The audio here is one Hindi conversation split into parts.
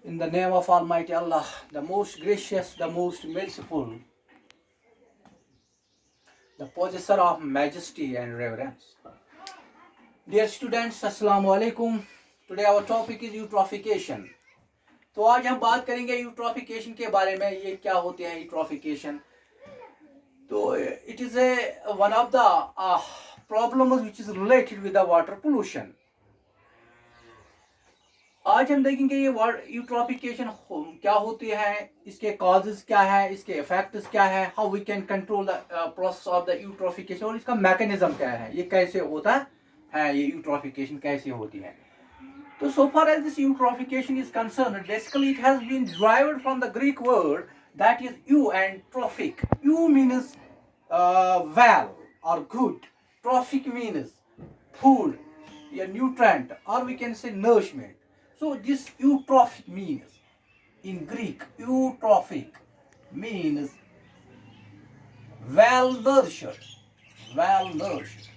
In the name of Almighty Allah, the most gracious, the most merciful, the possessor of majesty and reverence. Dear students, Assalamu alaikum. Today our topic is eutrophication. तो आज हम बात करेंगे यूट्रॉफिकेशन के बारे में. ये क्या होते हैं यूट्रॉफिकेशन? तो it is one of the problems which is related with the water pollution. आज हम देखेंगे ये यूट्रॉफिकेशन क्या होती है, इसके कॉजेज क्या है, इसके इफेक्ट्स क्या है, how we can control the process of the eutrophication, और इसका मैकेनिज्म क्या है, ये कैसे होता है, ये यूट्रॉफिकेशन कैसे होती है. तो so far as this eutrophication is concerned, basically it has been derived from the Greek word that is eu and trophic. Eu means well or good. Trophic means food, a nutrient, or we can say nourishment. So this eutrophic means, in Greek, eutrophic means well nourished, well nourished.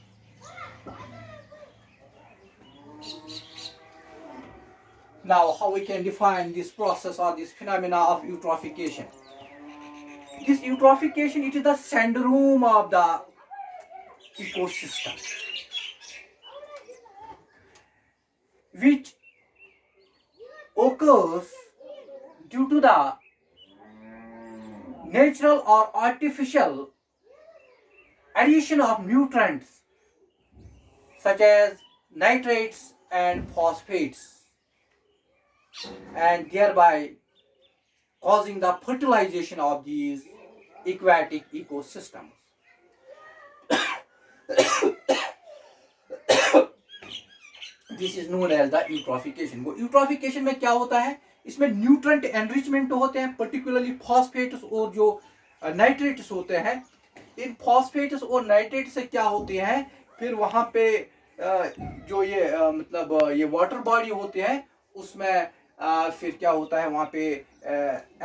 Now, how we can define this process or this phenomena of eutrophication? This eutrophication, it is the syndrome of the ecosystem, which occurs due to the natural or artificial addition of nutrients such as nitrates and phosphates, and thereby causing the fertilization of these aquatic ecosystems. This is known as the eutrophication. वो eutrophication में क्या होता है, इसमें न्यूट्रेंट एनरिचमेंट होते हैं, पर्टिकुलरली फॉस्फेट्स और जो नाइट्रेट्स होते हैं. इन फॉस्फेट्स और नाइट्रेट से क्या होते हैं, फिर वहाँ पे जो ये मतलब ये वाटर बॉडी होते हैं, उसमें फिर क्या होता है, वहाँ पे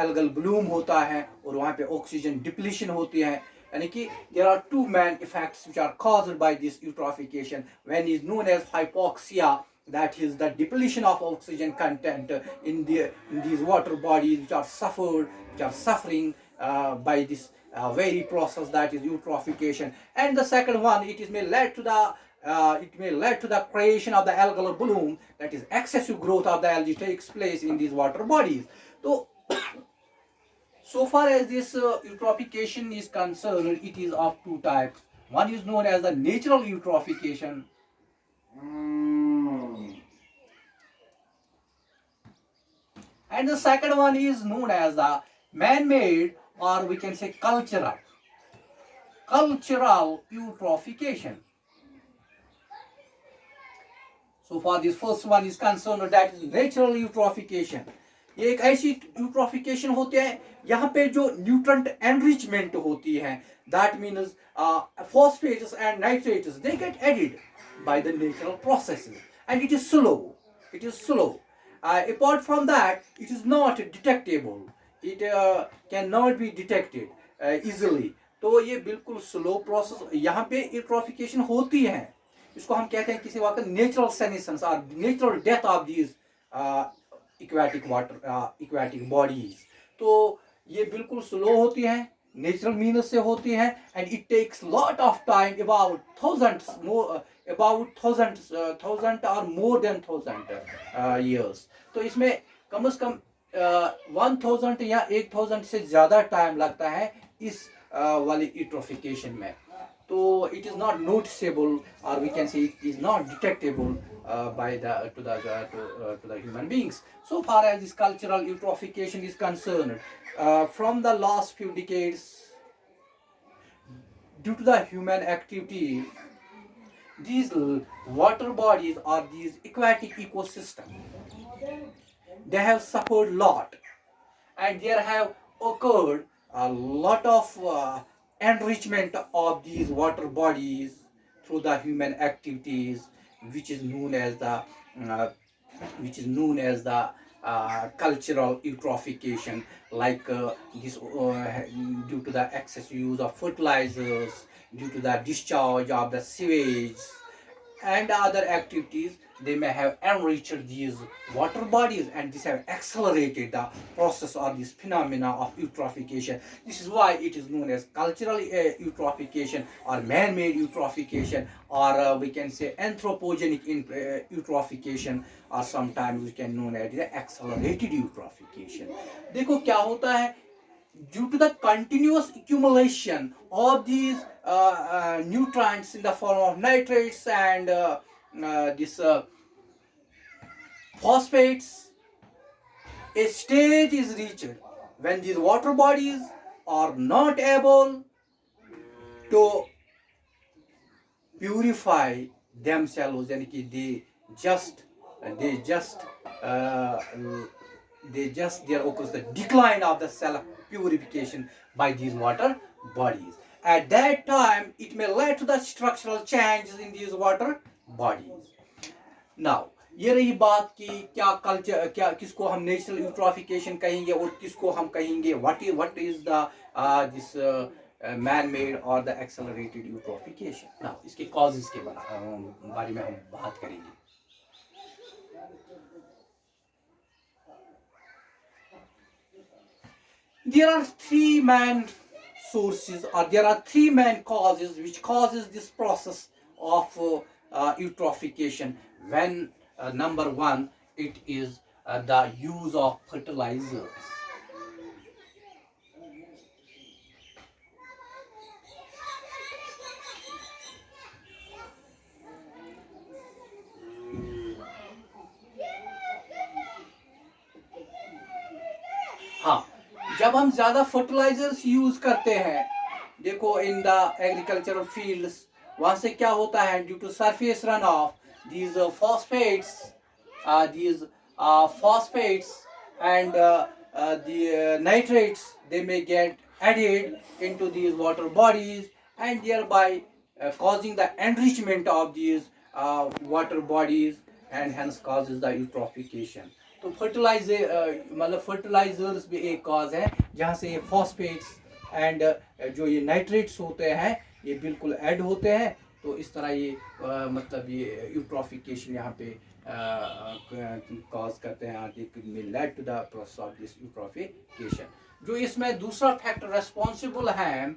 एल्गल ब्लूम होता है और वहाँ पे ऑक्सीजन डिप्लीशन होती है. यानी कि there are two main effects which are caused by this eutrophication. One is known as hypoxia, that is the depletion of oxygen content in these water bodies which are suffering by this very process, that is eutrophication. And the second one, it may lead to the creation of the algal bloom, that is excessive growth of the algae takes place in these water bodies. So far as this eutrophication is concerned, it is of two types. One is known as the natural eutrophication, and the second one is known as the man-made, or we can say cultural eutrophication. So far this first one is concerned, that is natural eutrophication. ये एक ऐसी यूट्रॉफिकेशन होती है यहाँ पे जो न्यूट्रेंट एनरिचमेंट होती है, that means phosphates and nitrates they get added by the natural processes, and it is slow. Apart from that, it is not detectable, it cannot be detected easily. तो ये बिल्कुल स्लो प्रोसेस यहाँ पे यूट्रॉफिकेशन होती है. इसको हम कहते हैं किसी वक्त नेचुरल सेनेसेंस और natural death of these aquatic bodies. तो ये बिल्कुल स्लो होती है, नेचुरल मीन्स से होती है, and it takes lot of time, about thousands or more than 1000 years. तो इसमें कम से कम 1000 या 1000 से ज़्यादा टाइम लगता है इस वाली यूट्रॉफिकेशन में. So it is not noticeable, or we can say it is not detectable to the human beings. So far as this cultural eutrophication is concerned, from the last few decades, due to the human activity, these water bodies or these aquatic ecosystems, they have suffered a lot, and there have occurred a lot of enrichment of these water bodies through the human activities, which is known as the cultural eutrophication, like this due to the excessive use of fertilizers, due to the discharge of the sewage and other activities, they may have enriched these water bodies, and this have accelerated the process or this phenomena of eutrophication. This is why it is known as cultural eutrophication or man-made eutrophication, or we can say anthropogenic eutrophication, or sometimes we can known as the accelerated eutrophication. देखो क्या होता है, due to the continuous accumulation of these nutrients in the form of nitrates and this phosphates, a stage is reached when these water bodies are not able to purify themselves, and they just uh, there occurs the decline of the self purification by these water bodies. At that time, it may lead to the structural changes in these water bodies. Now, ये रही बात कि क्या कल्चर, क्या किसको हम नेचुरल यूट्रॉफिकेशन कहेंगे और किसको हम कहेंगे what is the this man made और द एक्सेलरेटेड यूट्रॉफिकेशन. नाउ इसके कॉजेस के बारे में हम बात करेंगे. There are three main sources, or there are three main causes which causes this process of eutrophication. When number one, it is the use of fertilizers. हाँ, जब हम ज्यादा फर्टिलाइजर्स यूज करते हैं, देखो इन द एग्रीकल्चरल फील्ड्स, वहां से क्या होता है, due to surface run off these phosphates and the nitrates, they may get added into these water bodies, and thereby causing the enrichment of these water bodies, and hence causes the eutrophication. तो मतलब फर्टिलाइजर्स भी एक कॉज है जहाँ से ये फॉस्फेट्स एंड जो ये नाइट्रेट्स होते हैं ये बिल्कुल ऐड होते हैं. तो इस तरह ये मतलब ये यूट्रॉफिकेशन यहाँ पे कॉज करते हैं, lead to the process of this eutrophication. जो इसमें दूसरा फैक्टर रेस्पॉन्सिबल है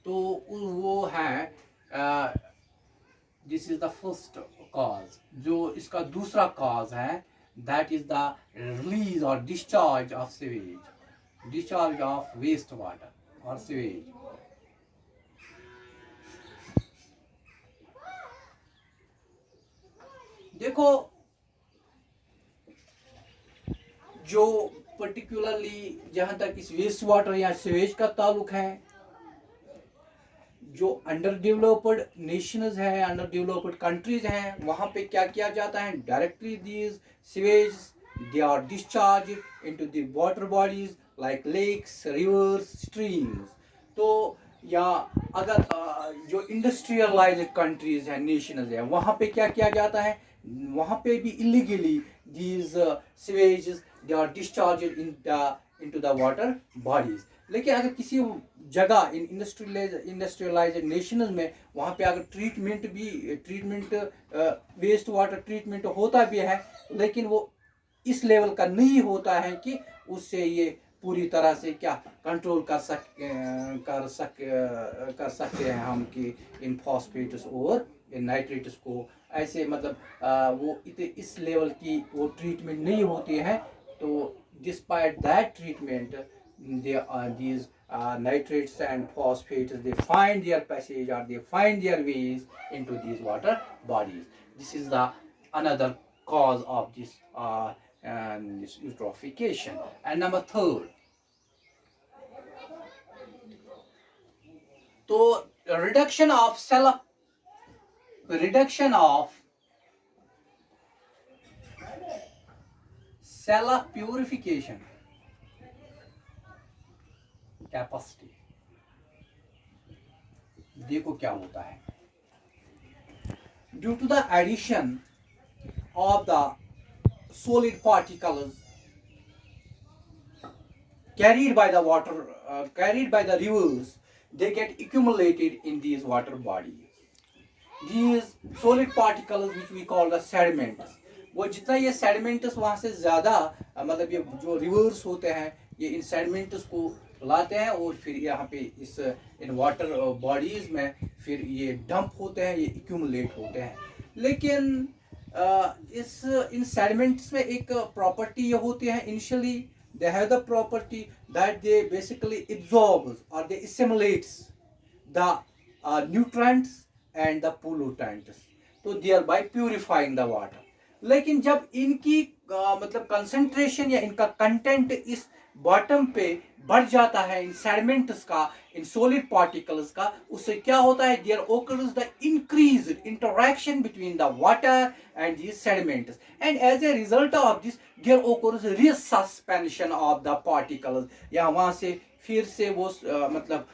तो वो है, this is the first cause, जो इसका दूसरा कॉज है, that is the release or discharge of sewage, discharge of waste water or sewage. देखो जो पर्टिकुलरली जहां तक इस वेस्ट वाटर या सीवेज का ताल्लुक है, जो अंडर डेवलप्ड नेशंस हैं, अंडर डेवलप्ड कंट्रीज हैं, वहां पे क्या किया जाता है, directly these sewage they are discharge into the water bodies like lakes, rivers, streams. तो या अगर जो इंडस्ट्रियलाइज्ड कंट्रीज हैं, नेशंस हैं, वहां पे क्या किया जाता है, वहां पे भी illegally these sewages they are discharged into the water bodies. लेकिन अगर किसी जगह इन इंडस्ट्रियलाइज्ड नेशंस में वहाँ पे अगर ट्रीटमेंट वेस्ट वाटर ट्रीटमेंट होता भी है, लेकिन वो इस लेवल का नहीं होता है कि उससे ये पूरी तरह से क्या कंट्रोल कर सकते हैं हम कि इन फॉस्फेट्स और इन नाइट्रेट्स को ऐसे मतलब वो इस लेवल की वो ट्रीटमेंट नहीं होती है. तो despite that treatment these nitrates and phosphates, they find their passage or they find their ways into these water bodies. This is the another cause of this eutrophication. And number third, तो reduction of cell purification capacity. देखो क्या होता है, due to the addition of the solid particles carried by the water, carried by the rivers, they get accumulated in these water bodies. These solid particles, which we call the sediments, वो जितना ये सेडिमेंट्स वहाँ से ज़्यादा मतलब ये जो रिवर्स होते हैं ये इन सेडिमेंट्स को लाते हैं और फिर यहाँ पे इस इन वाटर बॉडीज़ में फिर ये डंप होते हैं, ये एक्यूमुलेट होते हैं। लेकिन इस इन सेडिमेंट्स में एक प्रॉपर्टी ये होती है, initially they have the property that they basically absorbs और दे assimilates the nutrients and the pollutants, तो thereby purifying the water। लेकिन जब इनकी मतलब कंसंट्रेशन या इनका कंटेंट इस बॉटम पे बढ़ जाता है, इन सेडिमेंट्स का, इन सॉलिड पार्टिकल्स का, उससे क्या होता है, there occurs the increased interaction between the water and these sediments, and as a result of this there occurs resuspension of the particles। या वहां से फिर से वो मतलब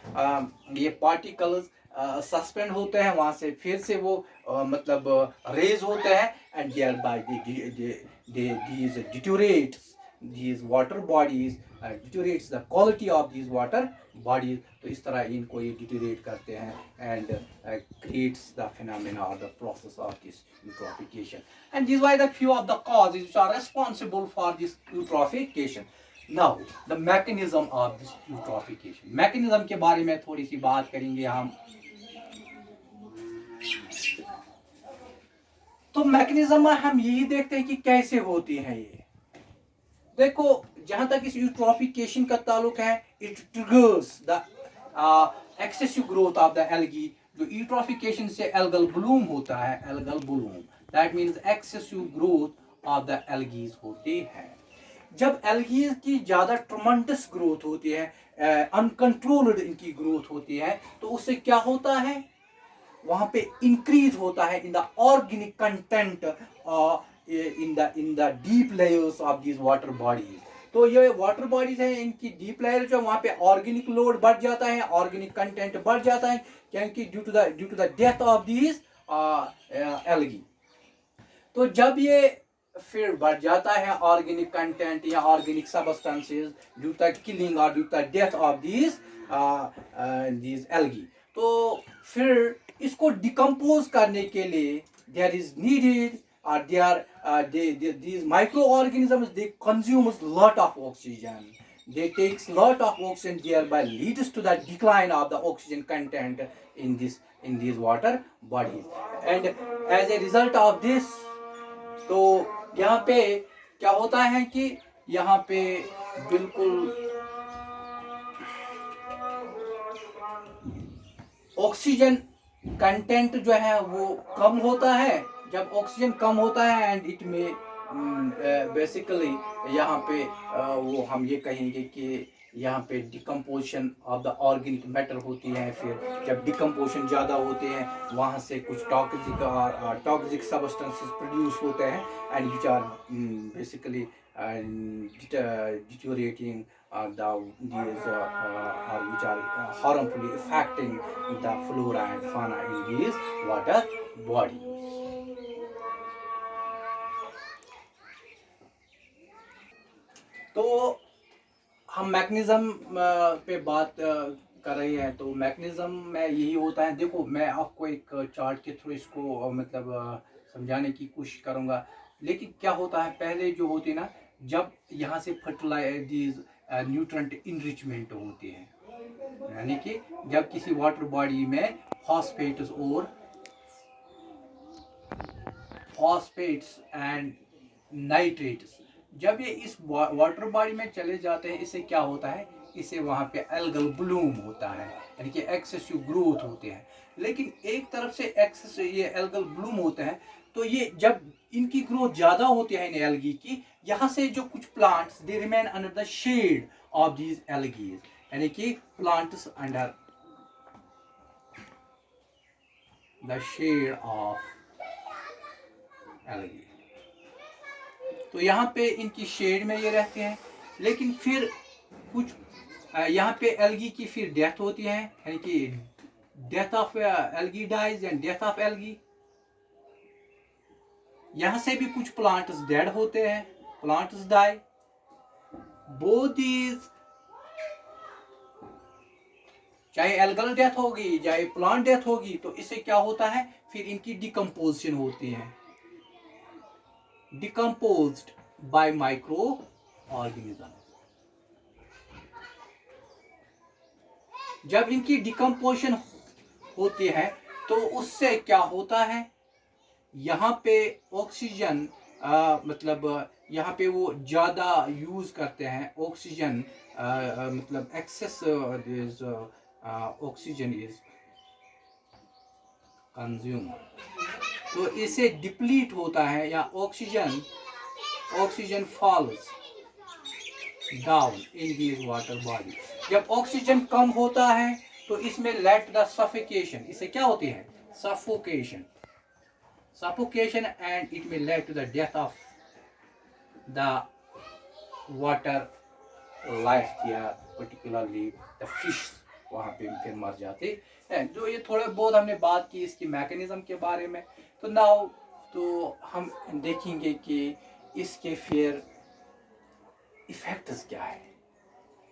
ये पार्टिकल्स सस्पेंड होते हैं, वहां से फिर से वो मतलब रेज होते हैं, and thereby these deteriorates these water bodies, deteriorates the quality of these water bodies। तो इस तरह इनको ये डिटोरेट करते हैं and creates the phenomena or the process of this eutrophication, and these are the few of the causes which are responsible for this eutrophication। Now the mechanism of this eutrophication, mechanism के बारे में थोड़ी सी बात करेंगे हम। तो मैकेनिज्म हम यही देखते हैं कि कैसे होती है ये। देखो जहां तक इस यूट्रोफिकेशन का ताल्लुक है, it triggers the excessive growth of the algae. जो यूट्रोफिकेशन से एल्गल ब्लूम होता है, algal Bloom that means excessive growth of the algae होते हैं। जब एल्गीज की ज्यादा ट्रमेंडस ग्रोथ होती है, अनकंट्रोल्ड इनकी ग्रोथ होती है, तो उससे क्या होता है, वहां पे इंक्रीज होता है in the organic content in the deep layers of these water bodies। तो ये वाटर बॉडीज है, इनकी डीप लेयर जो वहाँ पे ऑर्गेनिक लोड बढ़ जाता है, ऑर्गेनिक कंटेंट बढ़ जाता है, क्योंकि due to the death of these algae. तो जब ये फिर बढ़ जाता है ऑर्गेनिक कंटेंट या organic substances due to killing और due to death of these algae, तो फिर इसको डिकम्पोज करने के लिए there is needed these microorganisms, they consume a lot of oxygen, they takes lot of oxygen, thereby leads to the decline of the oxygen content in these water bodies, and as a result of this, तो यहाँ पे क्या होता है कि यहाँ पे बिल्कुल ऑक्सीजन कंटेंट जो है वो कम होता है। जब ऑक्सीजन कम होता है एंड इट में बेसिकली यहाँ पे वो हम ये कहेंगे कि यहाँ पे decomposition of the organic matter होती है। फिर जब डिकम्पोजिशन ज़्यादा होते हैं, वहाँ से कुछ टॉक्सिक सबस्टेंसेस प्रोड्यूस होते हैं, and which are basically deteriorating these or which are harmfully affecting the flora and fauna in these water bodies। तो हम मैकेनिज्म पे बात कर रहे हैं, तो मैकेनिज्म में यही होता है। देखो मैं आपको एक चार्ट के थ्रू इसको मतलब समझाने की कोशिश करूँगा। लेकिन क्या होता है, पहले जो होती है ना, जब यहाँ से फर्टिलाइज न्यूट्रेंट इनरिचमेंट होती है, यानी कि जब किसी वाटर बॉडी में फॉस्फेट्स एंड नाइट्रेट्स जब ये इस वाटर बॉडी में चले जाते हैं, इससे क्या होता है, इससे वहाँ पे एल्गल ब्लूम होता है, यानी कि एक्सेसिव ग्रोथ होते हैं। लेकिन एक तरफ से एक्सेस ये एल्गल ब्लूम होते हैं, तो ये जब इनकी ग्रोथ ज़्यादा होती है इन एल्गी की, यहाँ से जो कुछ plants they remain under the shade of these algae, यानी कि plants under the shade of algae, तो यहाँ पे इनकी शेड में ये रहते हैं। लेकिन फिर कुछ यहाँ पे एल्गी की फिर डेथ होती है, यानी कि death of algae dies and death of algae. यहाँ से भी कुछ प्लांट्स डेड होते हैं, प्लांट्स डाई। बोथ दीज, चाहे एल्गल डेथ होगी चाहे प्लांट डेथ होगी, तो इससे क्या होता है, फिर इनकी डिकम्पोजिशन होती है। decomposed by microorganism. जब इनकी डिकम्पोजिशन होती है तो उससे क्या होता है, यहाँ पे ऑक्सीजन मतलब यहाँ पे वो ज़्यादा यूज़ करते हैं ऑक्सीजन, मतलब एक्सेस ऑक्सीजन इज कंज्यूम, तो इसे डिप्लीट होता है या oxygen falls down in these water body. जब ऑक्सीजन कम होता है तो इसमें लेट द सफोकेशन, इससे क्या होती है, suffocation and it may lead to the death of the water life there, particularly the fish वहाँ पे फिर मर जाते हैं। जो ये थोड़ा बहुत हमने बात की इसकी मैकेनिज्म के बारे में, तो नाउ तो हम देखेंगे कि इसके फिर इफेक्ट्स क्या है,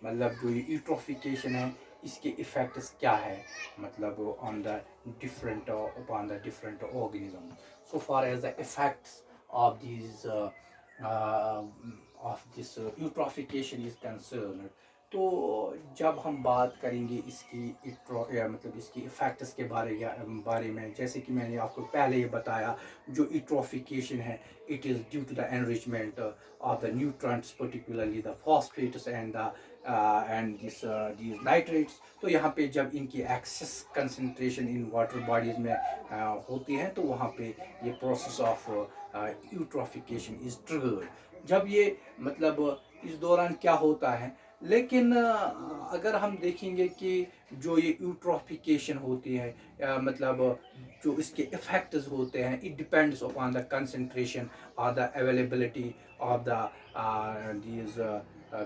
मतलब जो ये यूट्रोफिकेशन है इसके इफेक्ट्स क्या है, मतलब on the different upon the different organism. So far as the effects of this eutrophication is concern, तो जब हम बात करेंगे इसकी मतलब इसकी इफेक्ट्स के बारे में, जैसे कि मैंने आपको पहले ही बताया, जो यूट्रोफिकेशन है it is due to the enrichment of the nutrients, particularly the phosphates and these nitrates. तो यहाँ पे जब इनकी excess concentration in water bodies में होती है तो वहाँ पे ये process of eutrophication is triggered. जब ये मतलब इस दौरान क्या होता है, लेकिन अगर हम देखेंगे कि जो ये यूट्रोफिकेशन होती है मतलब जो इसके इफेक्ट्स होते हैं, it depends upon the concentration और the availability of the these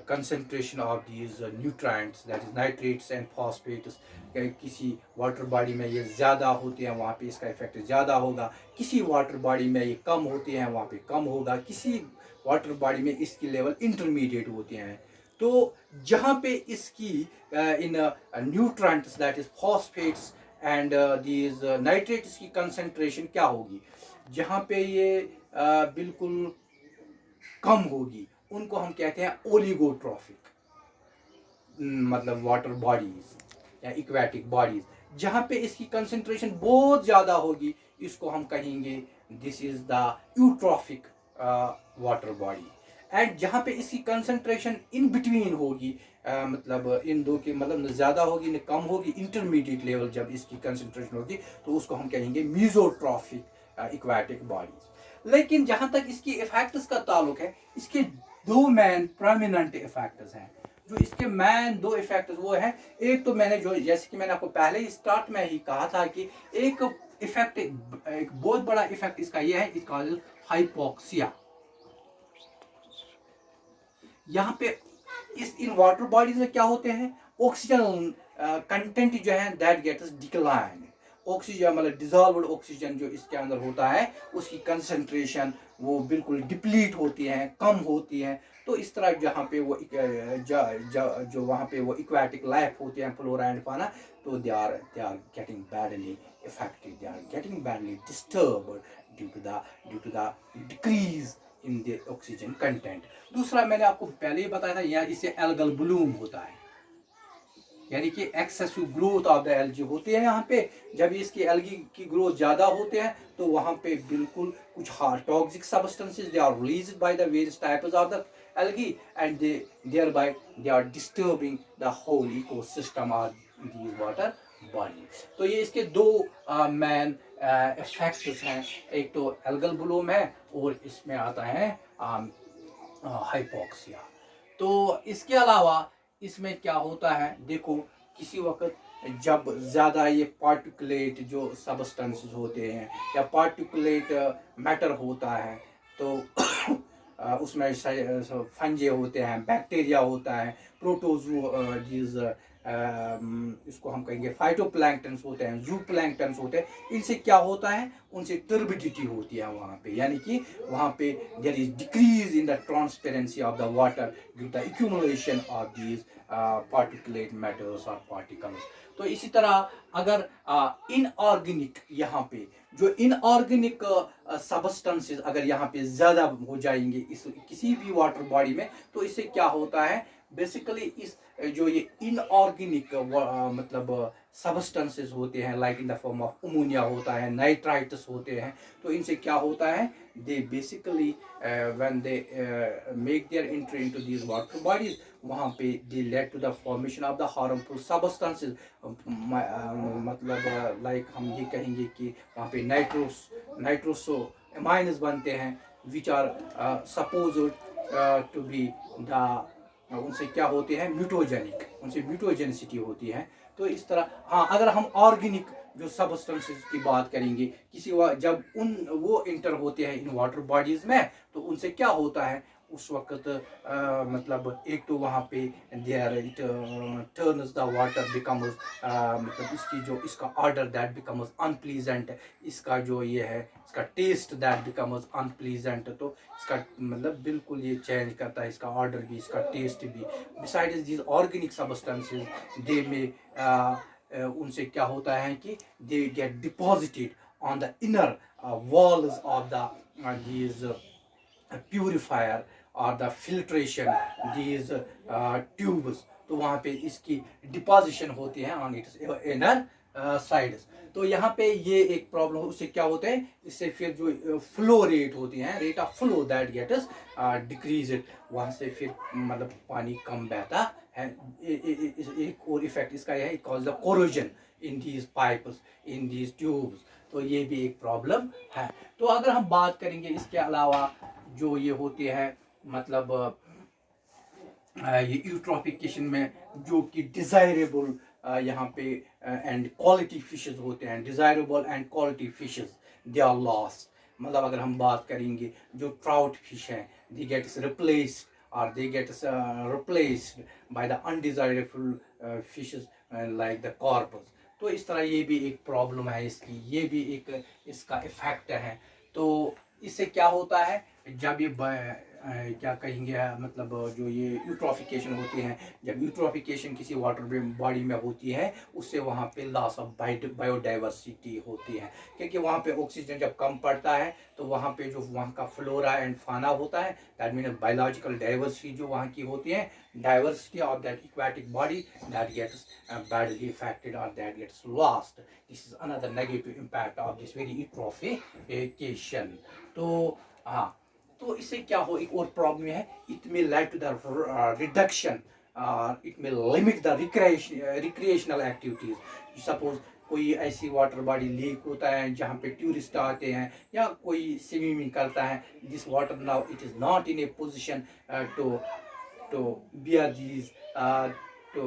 concentration of these nutrients, that is nitrates and phosphates। किसी वाटर बॉडी में ये ज़्यादा होती हैं वहाँ पे इसका इफेक्ट ज़्यादा होगा, किसी वाटर बॉडी में ये कम होती हैं वहाँ पे कम होगा, किसी वाटर बॉडी में इसकी लेवल इंटरमीडिएट होती हैं। तो जहाँ पे इसकी इन nutrients that is phosphates and these nitrates की कंसंट्रेशन क्या होगी, जहाँ पे ये बिल्कुल कम होगी उनको हम कहते हैं ओलिगोट्रॉफिक, मतलब वाटर बॉडीज या इक्वेटिक बॉडीज। जहाँ पे इसकी कंसंट्रेशन बहुत ज़्यादा होगी इसको हम कहेंगे this is the eutrophic water body. And जहाँ पे इसकी कंसंट्रेशन इन बिटवीन होगी, मतलब इन दो के मतलब न ज़्यादा होगी न कम होगी, इंटरमीडिएट लेवल जब इसकी कंसंट्रेशन होगी तो उसको हम कहेंगे मीजोट्रॉफिक इक्वेटिक बॉडीज। लेकिन जहाँ तक इसकी इफेक्ट्स का ताल्लुक है, इसके दो मैन प्रोमिनेंट इफेक्ट्स हैं। जो इसके मैन दो इफेक्ट्स वो है, एक तो मैंने जो जैसे कि मैंने आपको पहले ही स्टार्ट में ही कहा था कि एक इफेक्ट, एक बहुत बड़ा इफेक्ट इसका ये है, इसका हाइपोक्सिया। यहाँ पे इन वाटर बॉडीज में क्या होते हैं, ऑक्सीजन कंटेंट जो है दैट गेट्स डिक्लाइन, ऑक्सीजन मतलब डिजॉल्व्ड ऑक्सीजन जो इसके अंदर होता है उसकी कंसंट्रेशन वो बिल्कुल डिप्लीट होती है, कम होती है। तो इस तरह जहाँ पे वो जो वहाँ पे वो इक्वेटिक लाइफ होती है, फ्लोरा एंड फाना, तो they are getting badly affected, they are getting badly disturbed due to the decrease in the oxygen content। दूसरा मैंने आपको पहले ही बताया था, यहाँ इसे एल्गल ब्लूम होता है, यानी कि excessive growth of the algae होती है। यहाँ पे जब इसकी एल्गी की ग्रोथ ज़्यादा होते हैं तो वहाँ पे बिल्कुल कुछ toxic substances they are released by the various types of the algae and thereby they are disturbing the whole ecosystem of these water body. तो ये इसके दो मैन इफेक्ट्स हैं, एक तो एल्गल ब्लूम है और इसमें आता है हाइपोक्सिया। तो इसके अलावा इसमें क्या होता है, देखो किसी वक्त जब ज़्यादा ये पार्टिकुलेट जो सब्सटेंसेस होते हैं या पार्टिकुलेट मैटर होता है तो उसमें फंजे होते हैं, बैक्टीरिया होता है, प्रोटोजोजीज इसको हम कहेंगे फाइटोप्लैंक्टन्स होते हैं, जू प्लैंक्टन्स होते हैं, इनसे क्या होता है, उनसे टर्बिडिटी होती है वहाँ पे, यानी कि वहाँ पे there is decrease in the transparency of the water due the accumulation of these particulate matters और पार्टिकल्स। तो इसी तरह अगर इनऑर्गेनिक यहाँ पे जो इनऑर्गेनिक सबस्टेंसेस अगर यहाँ पे ज़्यादा हो जाएंगे इस किसी भी वाटर बॉडी में, तो इससे क्या होता है, बेसिकली इस जो ये इनऑर्गेनिक मतलब सबस्टेंसेस होते हैं, like in the form of ammonia होता है, नाइट्राइट्स होते हैं, तो इनसे क्या होता है, they basically when they make their entry into these water bodies, वहाँ पे they lead to the formation of the harmful substances, मतलब लाइक हम ये कहेंगे कि वहाँ पे नाइट्रोसो एमाइन्स बनते हैं which are supposed to be the, उनसे क्या होते हैं, म्यूटोजेनिक, उनसे म्यूटोजेनिसिटी होती है। तो इस तरह हाँ, अगर हम ऑर्गेनिक जो सबस्टेंसेस की बात करेंगे, जब वो इंटर होते हैं इन वाटर बॉडीज में, तो उनसे क्या होता है उस वक्त, मतलब एक तो वहाँ पे there it turns the water becomes, मतलब इसका ऑर्डर दैट बिकम्स अनप्लीजेंट, इसका जो ये है इसका टेस्ट दैट बिकम्स अनप्लीजेंट, तो इसका मतलब बिल्कुल ये चेंज करता है, इसका ऑर्डर भी, इसका टेस्ट भी। बिसाइड्स दीज ऑर्गेनिक सबस्टेंसेस दे में उनसे क्या होता है कि they get deposited on the inner walls of the these purifier or the filtration these tubes, तो वहाँ पे इसकी डिपोजिशन होती है ऑन इट्स इनर साइड्स। तो यहाँ पे ये एक प्रॉब्लम, उससे क्या होता है, इससे फिर जो फ्लो रेट होती है, rate of flow that gets decrease, वहाँ से फिर मतलब पानी कम बहता है। एक और इफेक्ट इसका यह है, it cause the corrosion in these pipes, in these tubes, तो ये भी एक प्रॉब्लम है। तो अगर हम बात करेंगे इसके अलावा जो ये होते हैं, मतलब ये यूट्रोफिकेशन में जो कि डिज़ायरेबल यहाँ पे एंड क्वालिटी फिशेस होते हैं, desirable and quality fishes they are lost. मतलब अगर हम बात करेंगे जो ट्राउट फिश हैं, दे गेट्स रिप्लेस्ड और they gets replaced by the undesirable fishes like the corpus. तो इस तरह ये भी एक प्रॉब्लम है इसकी, ये भी एक इसका इफेक्ट है। तो इससे क्या होता है, जब ये क्या कहेंगे, मतलब जो ये यूट्रोफिकेशन होती है, जब यूट्रोफिकेशन किसी वाटर बॉडी में होती है, उससे वहाँ पे लॉस ऑफ बायोडाइवर्सिटी होती है, क्योंकि वहाँ पे ऑक्सीजन जब कम पड़ता है तो वहाँ पे जो वहाँ का फ्लोरा एंड फाना होता है, दैट मीन बायोलॉजिकल डाइवर्सिटी जो वहाँ की होती है, diversity of that aquatic body that gets badly affected or that gets lost. This is another negative impact of this very eutrophication. तो हाँ, तो इससे क्या हो, एक और प्रॉब्लम है, it may lead to the reduction, it may limit the recreational activities. Suppose कोई ऐसी वाटर बॉडी लीक होता है जहाँ पे टूरिस्ट आते हैं या कोई स्विमिंग करता है, this water now it is not in A position to bear these to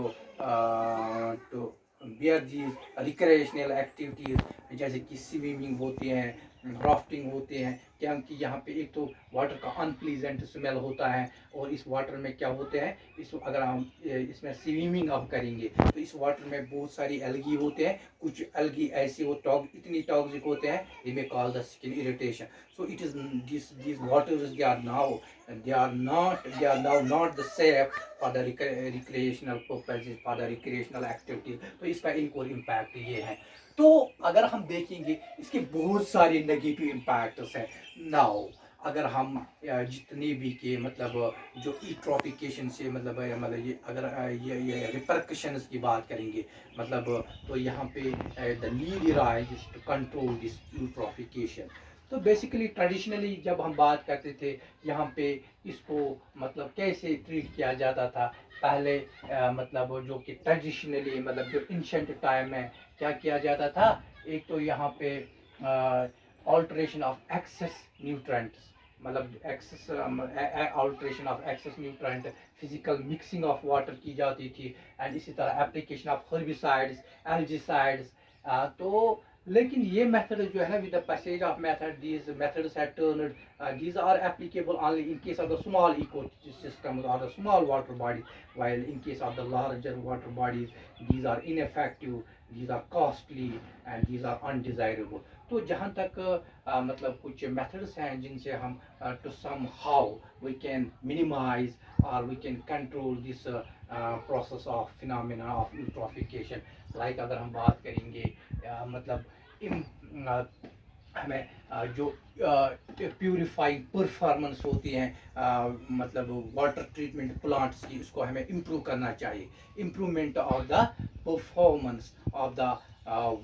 bear these recreational activities, जैसे कि स्विमिंग होती हैं, ड्राफ्टिंग होते हैं, क्योंकि यहाँ पे एक तो वाटर का अनप्लीजेंट स्मेल होता है, और इस वाटर में क्या होते हैं, अगर हम इसमें स्विमिंग अब करेंगे तो इस वाटर में बहुत सारी एल्गी होते हैं, कुछ एल्गी ऐसी इतनी टॉक्सिक होते हैं, they may cause the skin irritation. So it is these waters they are now not the safe for the recreational purposes, for the recreational activities। तो इसका एक और इम्पैक्ट ये है। तो अगर हम देखेंगे इसके बहुत सारे नेगेटिव इम्पैक्ट्स हैं। नाउ अगर हम जितने भी के मतलब जो यूट्रोफिकेशन से मतलब ये अगर ये रिपरकशंस की बात करेंगे, मतलब तो यहाँ पे the need rise to control this eutrophication. तो बेसिकली ट्रेडिशनली जब हम बात करते थे यहाँ पे इसको मतलब कैसे ट्रीट किया जाता था पहले, मतलब जो कि ट्रेडिशनली मतलब जो एंशिएंट टाइम में क्या किया जाता था, एक तो यहाँ पे ऑल्ट्रेशन ऑफ एक्सेस न्यूट्रेंट्स, मतलब alteration of excess nutrient, physical mixing of water की जाती थी, एंड इसी तरह एप्लीकेशन ऑफ हर्बिसाइड्स, एल्जिसाइड्स। तो लेकिन ये मेथड जो है ना, with the passage of method these methods have turned, these are applicable only in case of the small ecosystems or the small water bodies, while in case of the larger water bodies these are ineffective, these are costly and these are undesirable. तो जहाँ तक मतलब कुछ मेथड्स हैं जिनसे हम to somehow we can minimise और we can control this process of phenomena of eutrophication. Like अगर हम बात करेंगे मतलब हमें जो प्यूरिफाइंग परफॉर्मेंस होती हैं मतलब वाटर ट्रीटमेंट प्लांट्स की, उसको हमें इम्प्रूव करना चाहिए. Improvement of the performance of the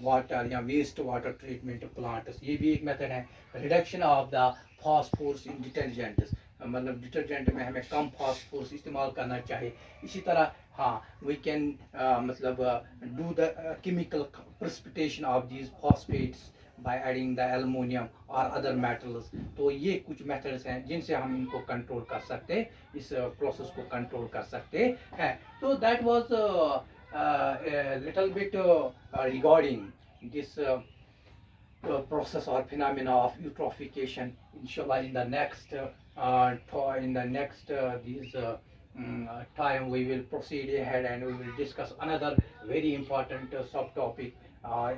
water या वेस्ट वाटर ट्रीटमेंट प्लांट्स, ये भी एक मेथड है. Reduction of the phosphorus in detergents, मतलब डिटर्जेंट में हमें कम फॉस्फोरस इस्तेमाल करना चाहिए. इसी तरह हाँ वी कैन मतलब do the chemical precipitation of these phosphates by adding the aluminium और अदर मेटल्स. तो ये कुछ मेथड्स हैं जिनसे हम इनको कंट्रोल कर सकते हैं, इस प्रोसेस को कंट्रोल कर सकते हैं. तो that was little bit regarding this process or phenomena of eutrophication. Inshallah, in the next time we will proceed ahead and we will discuss another very important subtopic,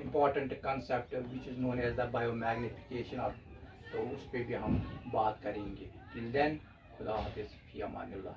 important concept which is known as the biomagnification. और तो उस पर भी हम बात करेंगे. Till then, खुदा हाफिज़, फी अमानिल्लाह.